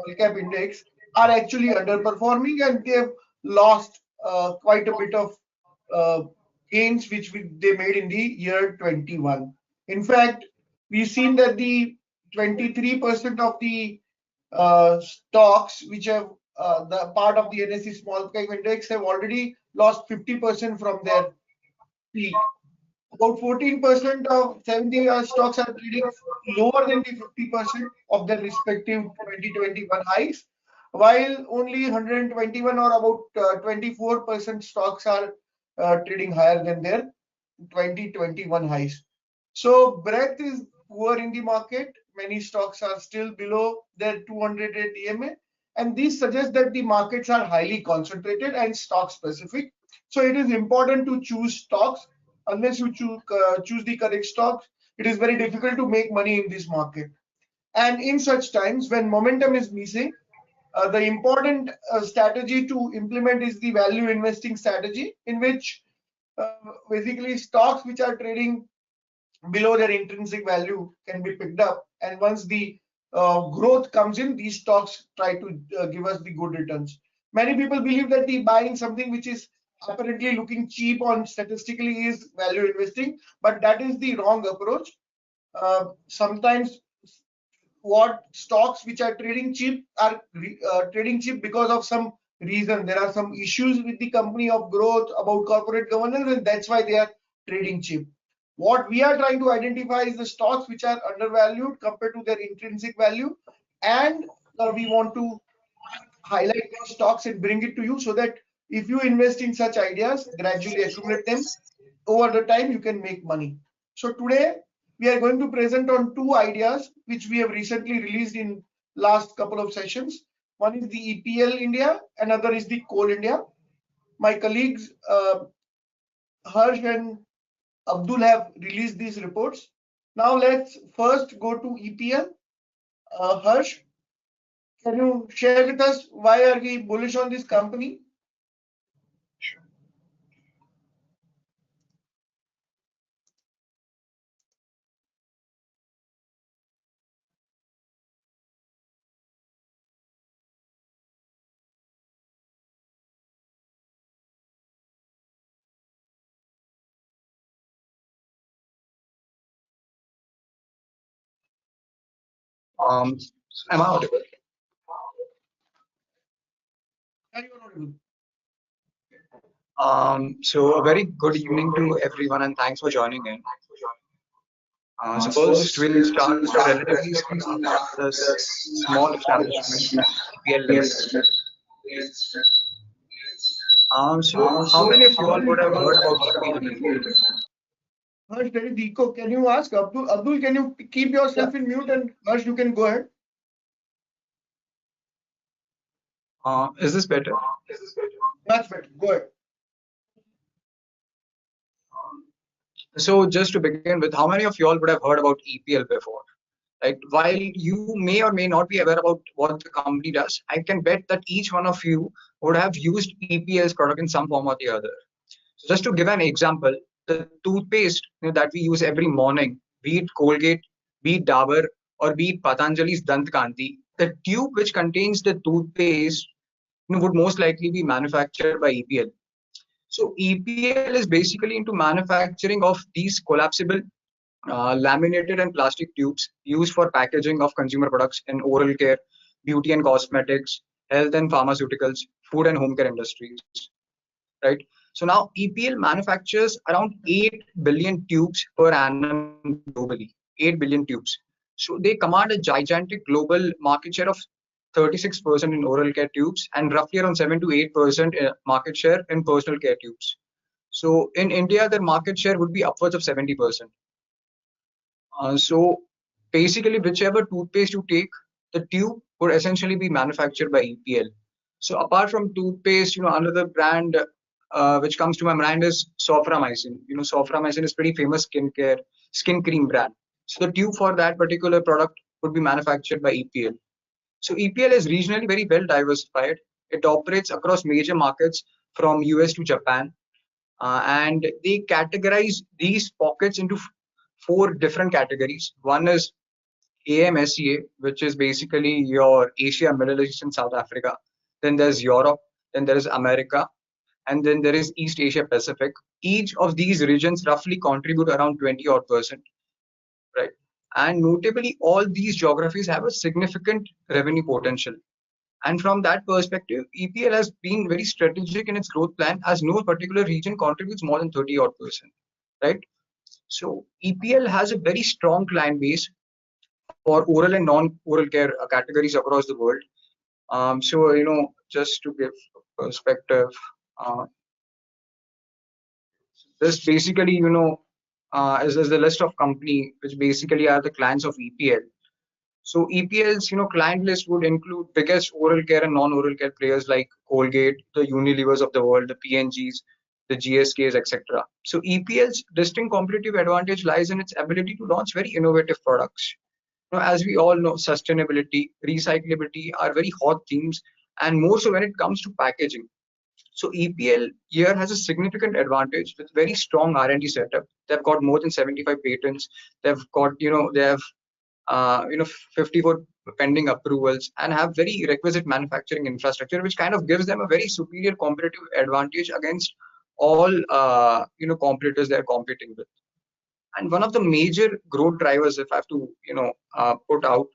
small cap index are actually underperforming, and they have lost quite a bit of uh, gains which they made in the year 21. In fact, we've seen that the 23% of the stocks which have the part of the NSE small cap index have already lost 50% from their peak. About 14% of 70 stocks are trading lower than the 50% of their respective 2021 highs, while only 121 or about 24% stocks are trading higher than their 2021 highs. So breadth is poor in the market. Many stocks are still below their 200 EMA, and this suggests that the markets are highly concentrated and stock specific. So it is important to choose stocks. Unless you choose the correct stocks, it is very difficult to make money in this market. And in such times when momentum is missing, the important strategy to implement is the value investing strategy, in which uh, basically stocks which are trading below their intrinsic value can be picked up, and once the growth comes in, these stocks try to give us the good returns. Many people believe that the buying something which is apparently looking cheap on statistically is value investing, but that is the wrong approach. Sometimes what stocks which are trading cheap are trading cheap because of some reason. There are some issues with the company of growth, about corporate governance, and that's why they are trading cheap. What we are trying to identify is the stocks which are undervalued compared to their intrinsic value, and we want to highlight those stocks and bring it to you, so that if you invest in such ideas, gradually accumulate them over the time, you can make money. So today we are going to present on two ideas which we have recently released in last couple of sessions. One is the EPL India, another is the Coal India. My colleagues Harsh and Abdul have released these reports. Now let's first go to EPL. Harsh, can you share with us why are we bullish on this company? Um, am I audible? Are you audible? So a very good evening to everyone, and thanks for joining in. So first, we'll start with a relatively small this small establishment, EPL Limited. So how many of you all would have heard about EPL before? Harsh, there is echo. Can you ask Abdul? Abdul, can you keep yourself in mute, and Harsh, you can go ahead. Is this better? Much better. Go ahead. So just to begin with, how many of you all would have heard about EPL before? Right? While you may or may not be aware about what the company does, I can bet that each one of you would have used EPL's product in some form or the other. So just to give an example, the toothpaste that we use every morning, be it Colgate, be it Dabur, or be it Patanjali's Dant Kanti, the tube which contains the toothpaste would most likely be manufactured by EPL. So EPL is basically into manufacturing of these collapsible laminated and plastic tubes used for packaging of consumer products in oral care, beauty and cosmetics, health and pharmaceuticals, food and home care industries. Right. So now EPL manufactures around 8 billion tubes per annum globally. 8 billion tubes. So they command a gigantic global market share of 36% in oral care tubes and roughly around 7 to 8% market share in personal care tubes. So in India, their market share would be upwards of 70%. So basically, whichever toothpaste you take, the tube would essentially be manufactured by EPL. So apart from toothpaste, another brand which comes to my mind is Soframycin. Soframycin is pretty famous skin cream brand. So the tube for that particular product would be manufactured by EPL. So EPL is regionally very well diversified. It operates across major markets from US to Japan, and they categorize these pockets into four different categories. One is AMSEA, which is basically your Asia, Middle East, and South Africa. Then there's Europe. Then there is America, and then there is East Asia Pacific. Each of these regions roughly contribute around 20 odd percent, right? And notably, all these geographies have a significant revenue potential. And from that perspective, EPL has been very strategic in its growth plan, as no particular region contributes more than 30 odd percent, right? So EPL has a very strong client base for oral and non-oral care categories across the world. So just to give perspective, uh, this basically is the list of company which basically are the clients of EPL. So EPL's client list would include biggest oral care and non-oral care players like Colgate, the Unilevers of the world, the P&Gs, the GSKs, etc. So EPL's distinct competitive advantage lies in its ability to launch very innovative products. As we all know, sustainability, recyclability are very hot themes, and more so when it comes to packaging. So EPL here has a significant advantage with very strong R&D setup. They've got more than 75 patents. They've got, they have, 54 pending approvals and have very requisite manufacturing infrastructure, which kind of gives them a very superior competitive advantage against all, competitors they're competing with. And one of the major growth drivers, if I have to, put out,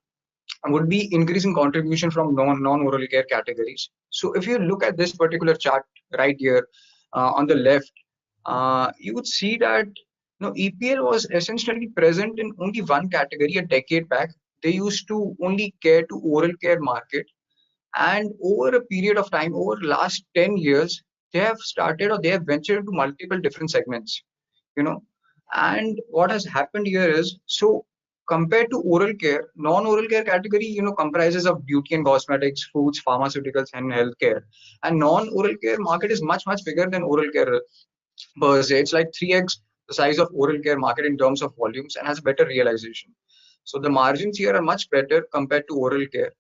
would be increasing contribution from non-oral care categories. So if you look at this particular chart right here on the left, you would see that EPL was essentially present in only one category a decade back. They used to only care to oral care market, and over a period of time, over last 10 years, they have started or they have ventured into multiple different segments. You know, and what has happened here is, so compared to oral care, non-oral care category comprises of beauty and cosmetics, foods, pharmaceuticals, and healthcare. And non-oral care market is much bigger than oral care per se. It's like 3x the size of oral care market in terms of volumes and has better realization. So the margins here are much better compared to oral care.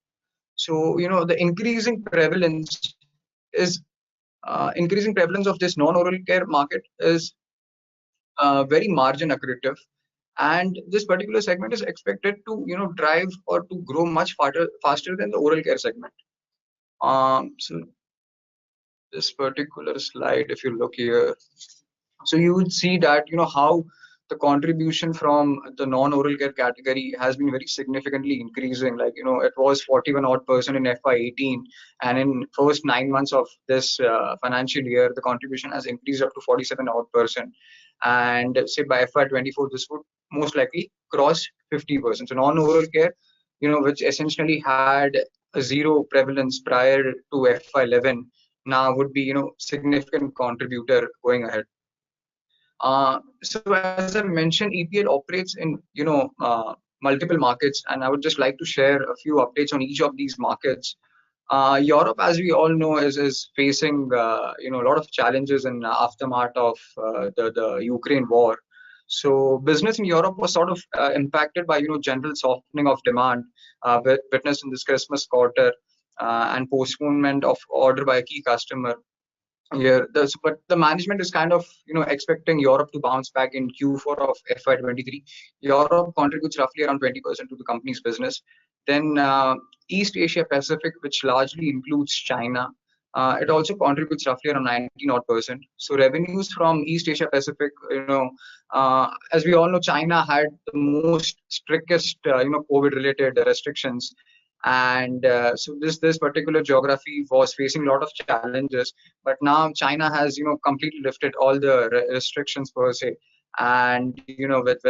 So the increasing prevalence of this non-oral care market is very margin accretive, and this particular segment is expected to drive or to grow much faster than the oral care segment. So this particular slide, if you look here, so you would see that how the contribution from the non-oral care category has been very significantly increasing. Like it was 41 odd percent in FY18, and in first 9 months of this financial year, the contribution has increased up to 47 odd percent. And say by FY24, this would most likely cross 50%. So non-oral care, which essentially had a zero prevalence prior to FY11, now would be significant contributor going ahead. So as I mentioned, EPL operates in multiple markets, and I would just like to share a few updates on each of these markets. Europe, as we all know, is facing a lot of challenges in aftermath of the Ukraine war. So business in Europe was sort of impacted by general softening of demand witnessed in this Christmas quarter, and postponement of order by a key customer. Yeah, but the management is kind of expecting Europe to bounce back in Q4 of FY23. Europe contributes roughly around 20% to the company's business. Then East Asia Pacific, which largely includes China, it also contributes roughly around 19 odd percent. So revenues from East Asia Pacific, as we all know, China had the most strictest COVID related restrictions, and so this particular geography was facing a lot of challenges, but now China has completely lifted all the restrictions per se. And with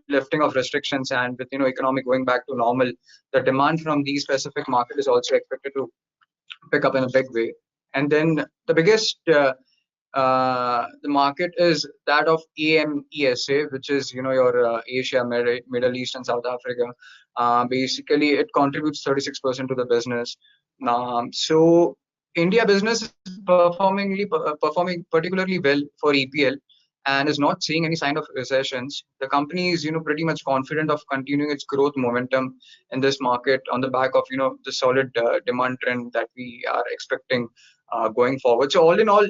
lifting of restrictions and with economic going back to normal, the demand from these specific market is also expected to pick up in a big way. And then the biggest the market is that of AMESA, which is your Asia, Middle East, and South Africa. Basically, it contributes 36% to the business. So India business is performing particularly well for EPL and is not seeing any sign of recessions. The company is pretty much confident of continuing its growth momentum in this market on the back of the solid demand trend that we are expecting going forward. So all in all,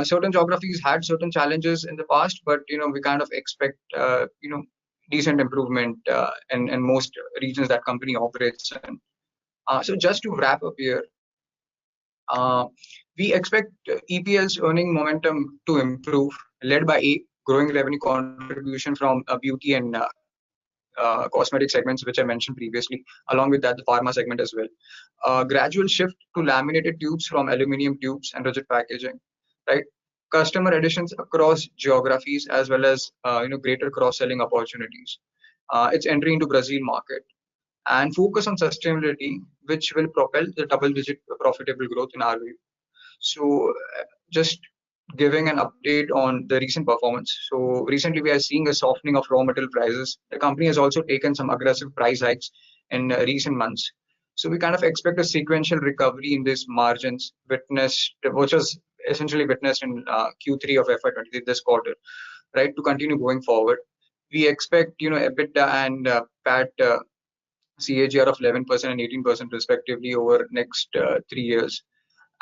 certain geographies had certain challenges in the past, but we kind of expect decent improvement in most regions that company operates in. So just to wrap up here, uh, we expect EPL's earning momentum to improve, led by a growing revenue contribution from beauty and cosmetic segments, which I mentioned previously, along with that, the pharma segment as well. Gradual shift to laminated tubes from aluminum tubes and rigid packaging, right? Customer additions across geographies as well as greater cross-selling opportunities. Its entry into Brazil market and focus on sustainability, which will propel the double-digit profitable growth in our view. So, just giving an update on the recent performance. So, recently we are seeing a softening of raw material prices. The company has also taken some aggressive price hikes in recent months. So, we kind of expect a sequential recovery in these margins witnessed, which was essentially witnessed in Q3 of FY23 this quarter, right, to continue going forward. We expect, EBITDA and PAT CAGR of 11% and 18% respectively over next 3 years.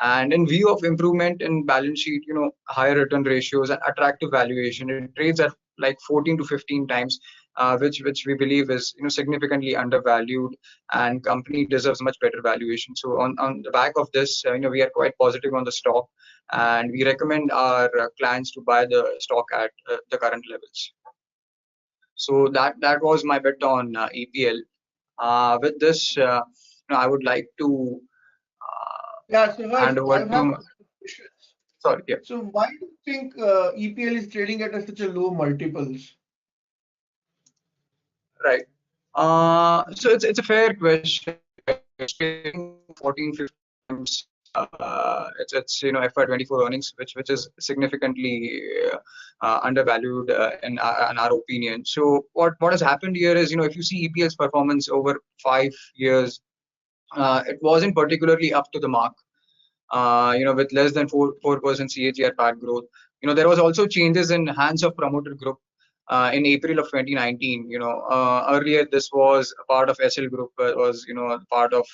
And in view of improvement in balance sheet, higher return ratios and attractive valuation, it trades at like 14 to 15 times, which we believe is significantly undervalued, and company deserves much better valuation. So on the back of this, we are quite positive on the stock, and we recommend our clients to buy the stock at the current levels. So that was my bet on EPL. With this, I would like to Yeah, so hand Harsh, I over have to. questions. Sorry, yeah. So why do you think EPL is trading at such a low multiples? Right. So it's a fair question, right? It's trading 14, 15 times. It's FY24 earnings, which is significantly undervalued in our opinion. So what has happened here is, if you see EPL's performance over 5 years, it wasn't particularly up to the mark. With less than 4% CAGR PAT growth. There was also changes in hands of promoter group in April of 2019. Earlier this was a part of SL Group, was part of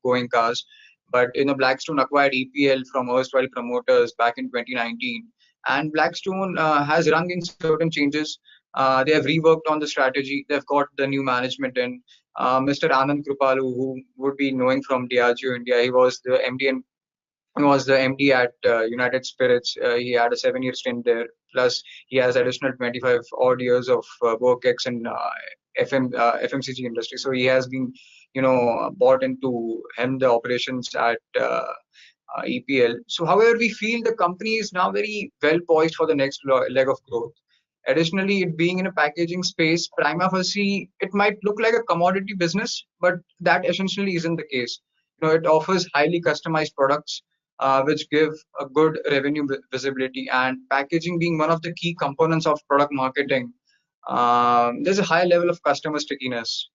Going Cars, but Blackstone acquired EPL from erstwhile promoters back in 2019, and Blackstone has rung in certain changes. They have reworked on the strategy. They've got the new management in. Mr. Anand Kripalu, who would be knowing from Diageo India, he was the MD and he was the MD at United Spirits. He had a 7-year stint there. Plus, he has additional 25 odd years of work ex in FMCG industry. So he has been, bought into helm the operations at EPL. So, however, we feel the company is now very well poised for the next leg of growth. Additionally, it being in a packaging space, prima facie, it might look like a commodity business, but that essentially isn't the case. It offers highly customized products, which give a good revenue visibility, and packaging being one of the key components of product marketing. There's a high level of customer stickiness.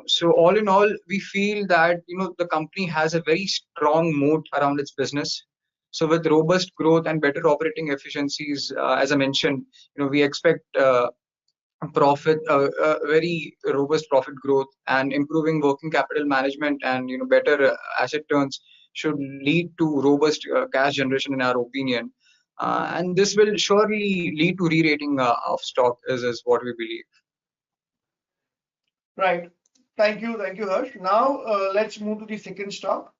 So all in all, we feel that the company has a very strong moat around its business. So with robust growth and better operating efficiencies, as I mentioned, we expect profit, very robust profit growth, and improving working capital management, and better asset turns should lead to robust cash generation in our opinion. And this will surely lead to re-rating of stock, is what we believe. Right. Thank you, Harsh. Now let's move to the second stock.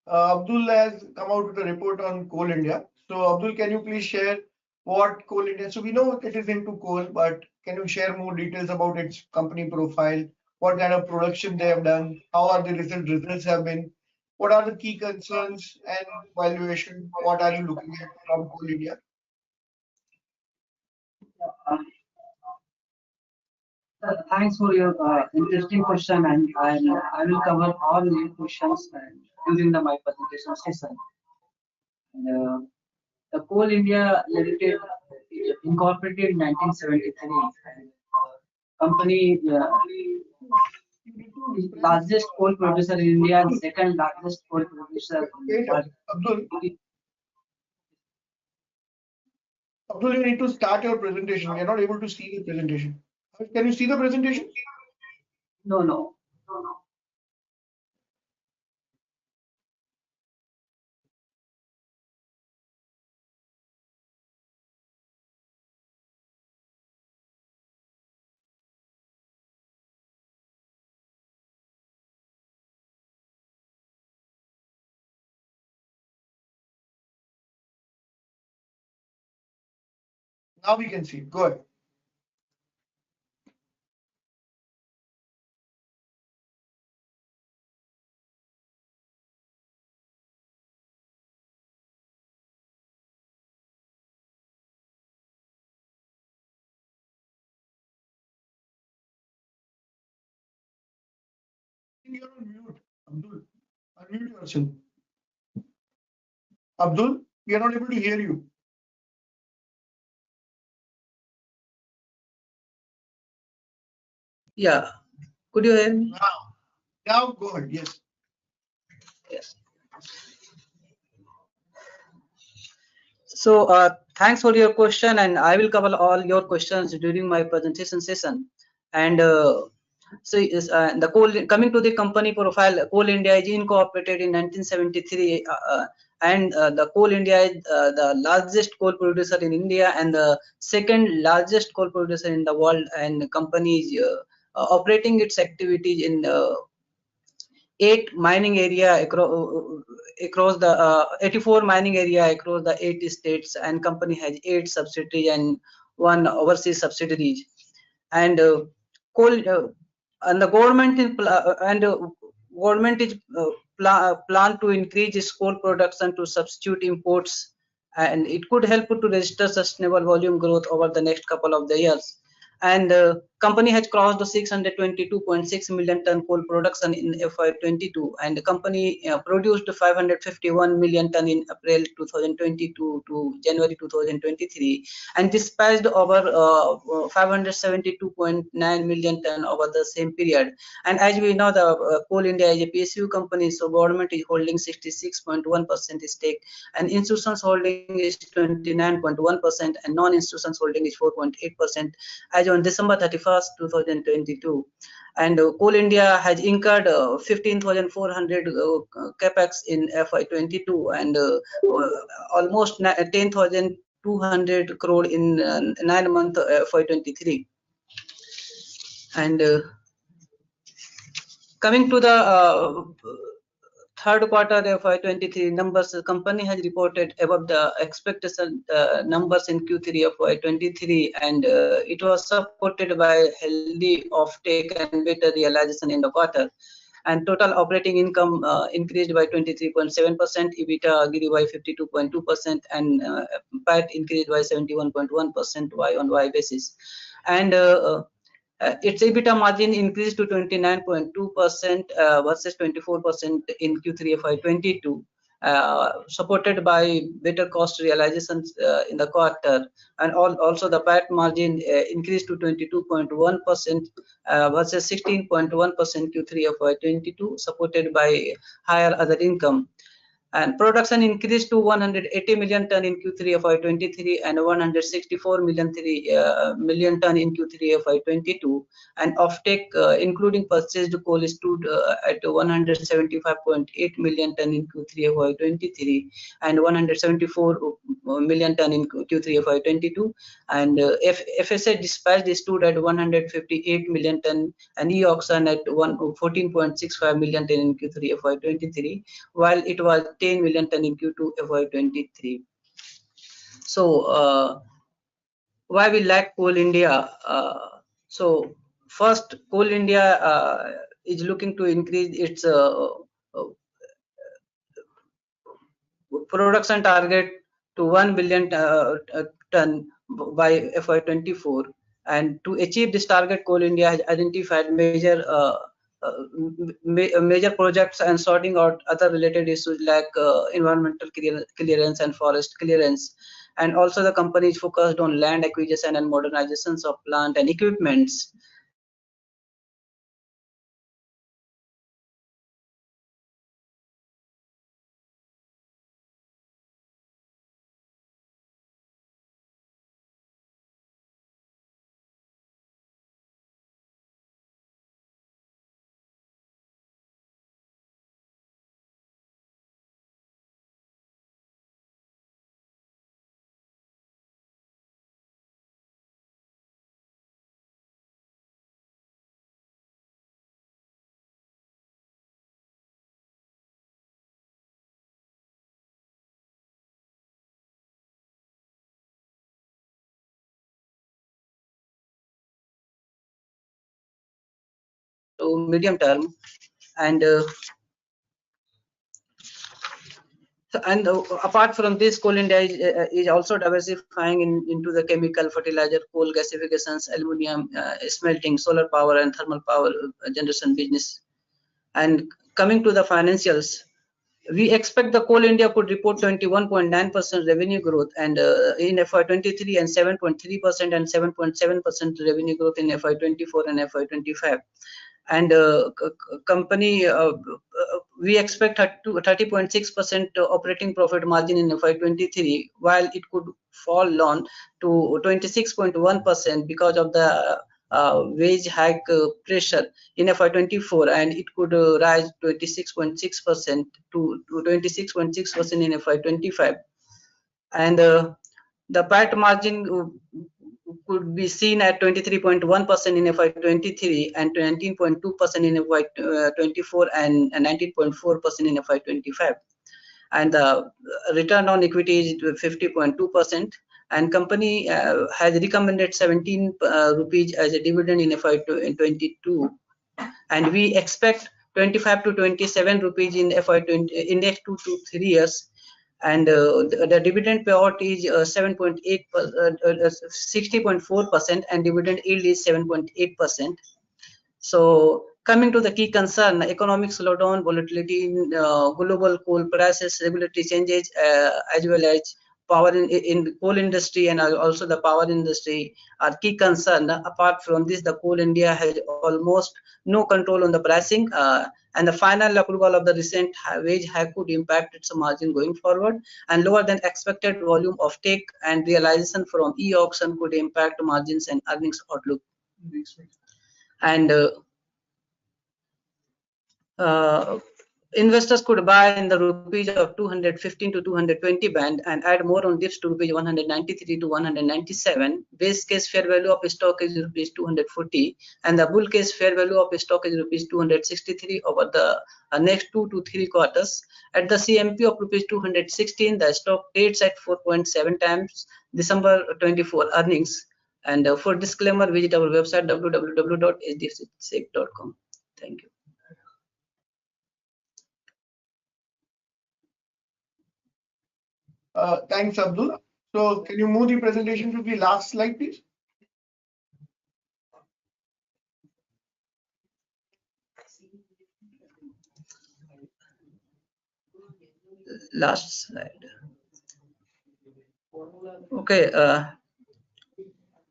Abdul has come out with a report on Coal India. So Abdul, can you please share what Coal India? So we know it is into coal, but can you share more details about its company profile? What kind of production they have done? How are the results have been? What are the key concerns and valuation? What are you looking at from Coal India? Thanks for your interesting question, and I will cover all your questions during my presentation session. Uh, the Coal India Limited is incorporated in 1973. And, company largest coal producer in India and second largest coal producer in the Wait, world. Abdul, Abdul, you need to start your presentation. We are not able to see the presentation. Can you see the presentation? No, no. Now we can see. Go ahead. You're on mute. Abdul, unmute yourself. Abdul, we are not able to hear you. Yeah. Could you hear me? Now go ahead. Yes. Yes. So, thanks for your question, and I will cover all your questions during my presentation session. And so, the coming to the company profile, Coal India is incorporated in 1973, and the Coal India is the largest coal producer in India and the second largest coal producer in the world. And the company is operating its activities in 84 mining area across the 8 states, and company has 8 subsidiaries and 1 overseas subsidiaries. And coal and the government is government is plan to increase its coal production to substitute imports, and it could help to register sustainable volume growth over the next couple of the years. And company has crossed the 622.6 million ton coal production in FY22, and the company produced 551 million ton in April 2022 to January 2023, and dispatched over 572.9 million ton over the same period. And as we know, the Coal India is a PSU company, so government is holding 66.1% stake, and institutions holding is 29.1%, and non-institutions holding is 4.8% as on December 31st, 2022. And Coal India has incurred 15,400 capex in FY22 and almost 10,200 crore in 9 months FY23. And coming to the third quarter FY23 numbers, the company has reported above the expectation numbers in Q3 FY23, and it was supported by healthy offtake and better realization in the quarter. And total operating income increased by 23.7%, EBITDA grew by 52.2%, and PAT increased by 71.1% Y on Y basis. And its EBITDA margin increased to 29.2% versus 24% in Q3 FY22, supported by better cost realizations in the quarter. And also the PAT margin increased to 22.1% versus 16.1% Q3 FY22, supported by higher other income. And production increased to 180 million ton in Q3 FY23 and 164 million ton in Q3 FY22. And offtake, including purchased coal, stood at 175.8 million ton in Q3 FY23 and 174 million ton in Q3 FY22. And FSA dispatched stood at 158 million ton, and e-auction at 14.65 million ton in Q3 FY23, while it was 10 million ton in Q2 FY23. So why we lack Coal India? So first, Coal India is looking to increase its production target to 1 billion ton by FY24. And to achieve this target, Coal India has identified major projects and sorting out other related issues like environmental clearance and forest clearance. And also the company is focused on land acquisition and modernizations of plant and equipments. to medium term. And apart from this, Coal India is also diversifying into the chemical, fertilizer, coal gasifications, aluminum smelting, solar power, and thermal power generation business. And coming to the financials, we expect the Coal India could report 21.9% revenue growth and in FY23 and 7.3% and 7.7% revenue growth in FY24 and FY25. And company, we expect 30.6% operating profit margin in FY23, while it could fall on to 26.1% because of the wage hike pressure in FY24, and it could rise 26.6% to 26.6% in FY25. And the PAT margin could be seen at 23.1% in FY23 and 19.2% in FY24 and 19.4% in FY25. And the return on equity is 50.2%. And company has recommended 17 rupees as a dividend in FY22, and we expect 25 to 27 rupees in FY20 in next 2 to 3 years. And the dividend payout is 60.4%, and dividend yield is 7.8%. So coming to the key concern, economic slowdown, volatility in global coal prices, regulatory changes, as well as power in coal industry and also the power industry are key concern. Apart from this, the Coal India has almost no control on the pricing, and the final approval of the recent wage hike could impact its margin going forward, and lower than expected volume of take and realization from e-auction could impact margins and earnings outlook. And investors could buy in the rupees of 215 to 220 band and add more on dips to rupees 193 to 197. Base case fair value of stock is rupees 240, and the bull case fair value of stock is rupees 263 over the next 2 to 3 quarters. At the CMP of rupees 216, the stock trades at 4.7 times December 24 earnings. And for disclaimer, visit our website www.hdfcsec.com. Thank you. Thanks, Abdul. So can you move the presentation to the last slide, please? Last slide. Okay.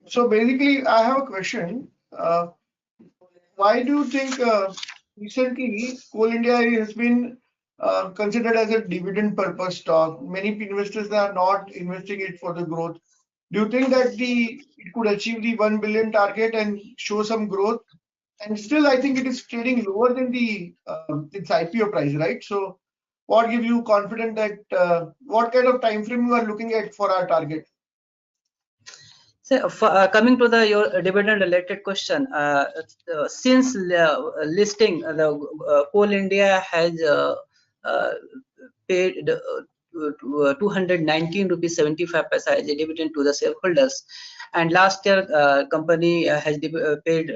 So basically, I have a question. Why do you think recently Coal India has been considered as a dividend purpose stock? Many investors are not investing it for the growth. Do you think that it could achieve the 1 billion target and show some growth? And still, I think it is trading lower than its IPO price, right? So what gives you confidence that what kind of time frame you are looking at for our target? So coming to your dividend related question, since listing, the Coal India has paid 219 rupees 75 paisa as a dividend to the shareholders, and last year company has paid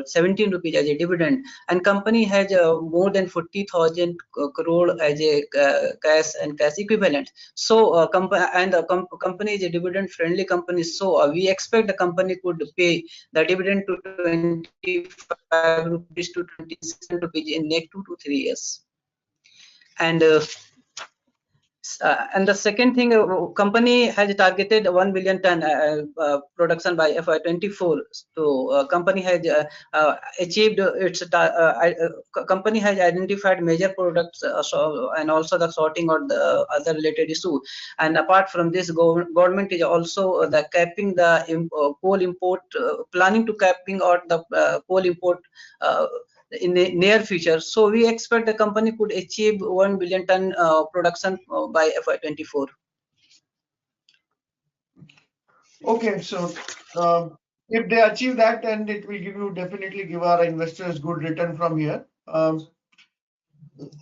17 rupees as a dividend, and company has more than 40,000 crore as a cash and cash equivalent. So company is a dividend friendly company, so we expect the company could pay the dividend to 25 rupees to 27 rupees in next 2 to 3 years. And the second thing, company has targeted 1 billion ton production by FY24. So company has achieved its. Company has identified major products and also the sorting or the other related issue. And apart from this, government is also capping the coal import, planning to capping out the coal import in the near future. So we expect the company could achieve 1 billion ton production by FY24. Okay, so if they achieve that, then it will definitely give our investors good return from here.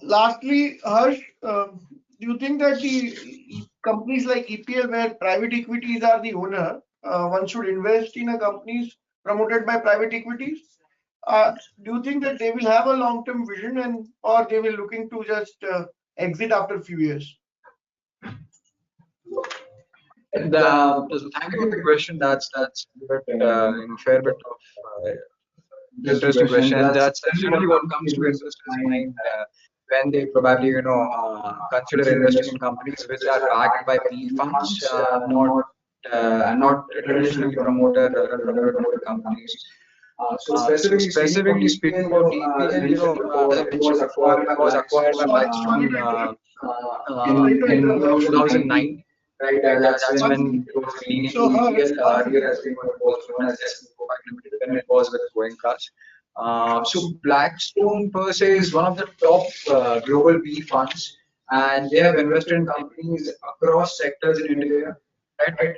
Lastly, Harsh, do you think that the companies like EPL, where private equities are the owner, one should invest in a companies promoted by private equities? Do you think that they will have a long-term vision and or they will looking to just exit after a few years? So thank you for the question. That's a bit fair bit of interesting question, and that's generally what comes to investors' mind when they probably consider investing in companies which are backed by PE funds, not and not traditionally promoter companies. So specifically speaking about EPL, as I mentioned before, it was acquired by Blackstone in 2009. Right, that's when it was renamed to EPL. Earlier has been what it was known as S&P Limited when it was with Going Cars. So Blackstone per se is one of the top global PE funds, and they have invested in companies across sectors in India. Right,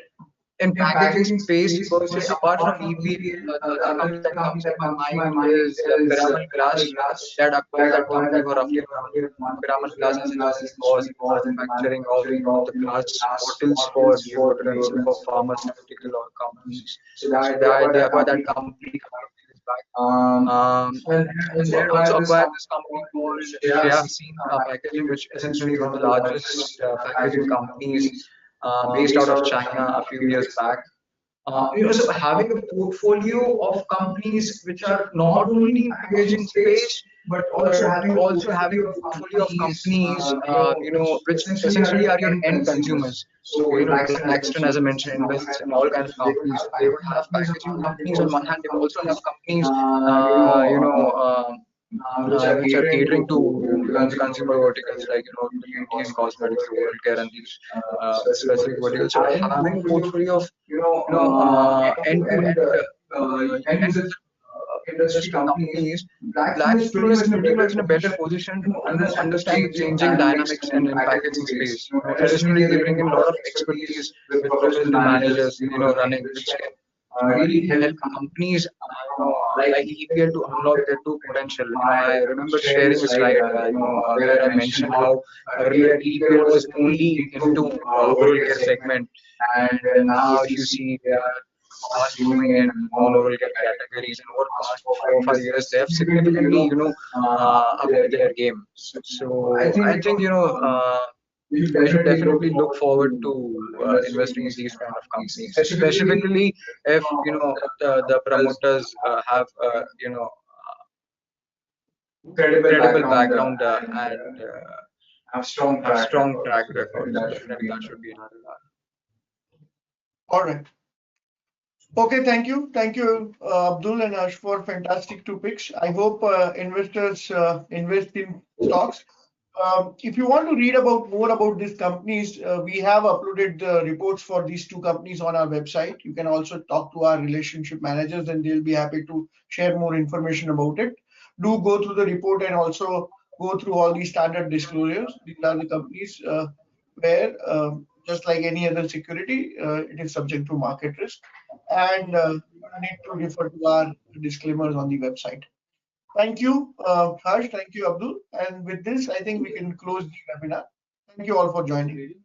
in packaging space per se, apart from EPL, the other company that comes in my mind is Piramal Glass that acquired that company for roughly around 1 billion. Piramal Glass, as in was in manufacturing of the glass bottles for deodorants and for pharmaceutical or companies. So they acquired that company a couple of years back. And they had also acquired this company called, if you have seen packaging, which essentially is one of the largest packaging companies based out of China a few years back. So having a portfolio of companies which are not only in packaging space, but also having a portfolio of companies, which essentially are your end consumers. So, Blackstone, as I mentioned, invests in all kinds of companies. So they would have packaging companies on one hand. They also have companies, which are catering to consumer verticals like the beauty and cosmetics, the oral care, and these specific verticals. So having a portfolio of end user industry companies, Blackstone is pretty much in a better position to understand the changing dynamics in packaging space. Additionally, they bring in a lot of expertise with professional managers, running, which can really help companies, like EPL to unlock their true potential. I remember sharing a slide, where I mentioned how earlier EPL was only into oral care segment, and now if you see they are fast moving in non-oral care categories, and over the past 4 or 5 years they have significantly upped their game. So I think we should definitely look forward to investing in these kind of companies, specifically if the promoters have credible background and have strong track record. So definitely that should be another. All right. Okay, thank you, Abdul and Ash, for fantastic two picks. I hope investors invest in stocks. If you want to read about more about these companies, we have uploaded the reports for these two companies on our website. You can also talk to our relationship managers, and they'll be happy to share more information about it. Do go through the report and also go through all these standard disclosures. These are the companies where, just like any other security, it is subject to market risk, and you need to refer to our disclaimers on the website. Thank you, Harsh. Thank you, Abdul. And with this, I think we can close the webinar. Thank you all for joining.